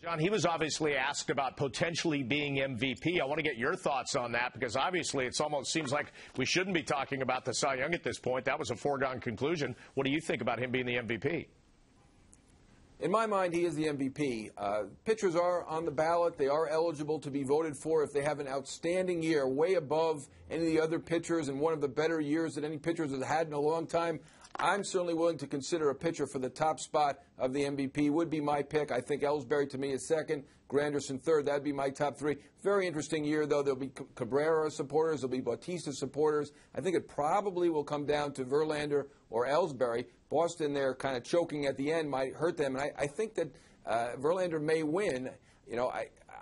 John, he was obviously asked about potentially being MVP. I want to get your thoughts on that because obviously it almost seems like we shouldn't be talking about the Cy Young at this point. That was a foregone conclusion. What do you think about him being the MVP? In my mind, he is the MVP. Pitchers are on the ballot. They are eligible to be voted for if they have an outstanding year, way above any of the other pitchers and one of the better years that any pitchers has had in a long time. I'm certainly willing to consider a pitcher for the top spot of the MVP. Would be my pick. I think Ellsbury to me is second, Granderson third. That'd be my top three. Very interesting year, though. There'll be Cabrera supporters. There'll be Bautista supporters. I think it probably will come down to Verlander or Ellsbury. Boston, they're kind of choking at the end, might hurt them. And I think that Verlander may win. You know,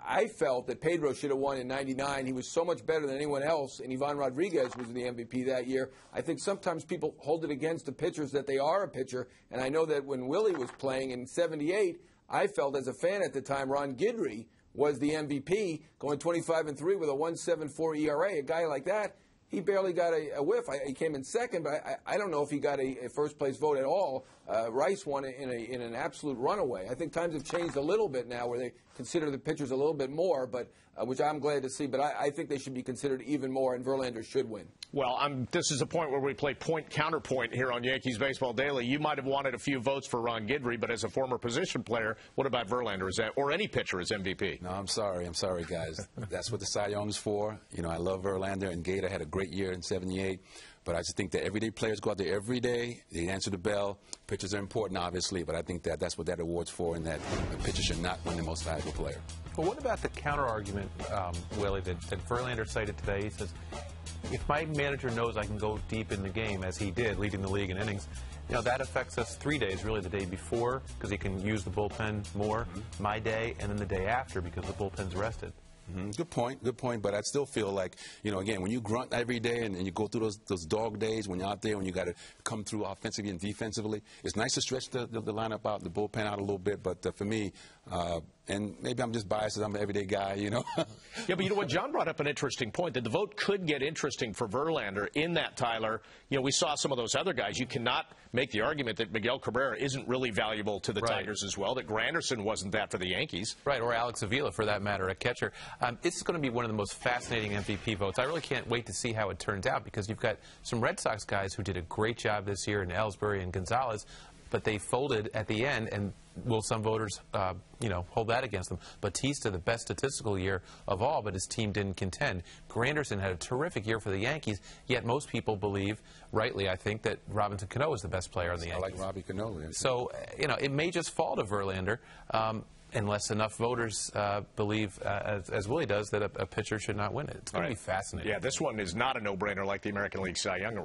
I felt that Pedro should have won in '99. He was so much better than anyone else, and Ivan Rodriguez was the MVP that year. I think sometimes people hold it against the pitchers that they are a pitcher, and I know that when Willie was playing in '78, I felt as a fan at the time Ron Guidry was the MVP, going 25-3 with a 1.74 ERA. A guy like that, he barely got a whiff. He came in second, but I don't know if he got a first-place vote at all. Rice won in an absolute runaway. I think times have changed a little bit now where they consider the pitchers a little bit more, but which I'm glad to see. But I think they should be considered even more, and Verlander should win. Well, this is a point where we play point-counterpoint here on Yankees Baseball Daily. You might have wanted a few votes for Ron Guidry, but as a former position player, what about Verlander or any pitcher as MVP? No, I'm sorry, guys. That's what the Cy Young's for. You know, I love Verlander, and Gator had a great year in '78. But I just think that everyday players go out there every day. They answer the bell. Pitchers are important, obviously, but I think that that's what that award's for, and that the pitcher should not win the most valuable player. Well, what about the counter-argument, Willie, that Verlander cited today? He says, if my manager knows I can go deep in the game, as he did, leading the league in innings, you know, that affects us 3 days, really, the day before, because he can use the bullpen more, my day, and then the day after, because the bullpen's rested. Good point, but I still feel like, you know, again, when you grunt every day and you go through those dog days when you're out there, when you got to come through offensively and defensively, it's nice to stretch the lineup out, the bullpen out a little bit, but for me, and maybe I'm just biased as I'm an everyday guy, you know. Yeah, but you know what? John brought up an interesting point, that the vote could get interesting for Verlander in that, Tyler. You know, we saw some of those other guys. You cannot make the argument that Miguel Cabrera isn't really valuable to the Tigers as well, that Granderson wasn't that for the Yankees. Right, or Alex Avila, for that matter, a catcher. It's going to be one of the most fascinating MVP votes. I really can't wait to see how it turns out, because you've got some Red Sox guys who did a great job this year in Ellsbury and Gonzalez, but they folded at the end, and will some voters, you know, hold that against them? Bautista, the best statistical year of all, but his team didn't contend. Granderson had a terrific year for the Yankees, yet most people believe, rightly, I think, that Robinson Cano is the best player on the Yankees. I like Robbie Cano. So, you know, it may just fall to Verlander, unless enough voters believe, as Willie does, that a pitcher should not win it. It's going to be fascinating. Yeah, this one is not a no-brainer like the American League Cy Young Award.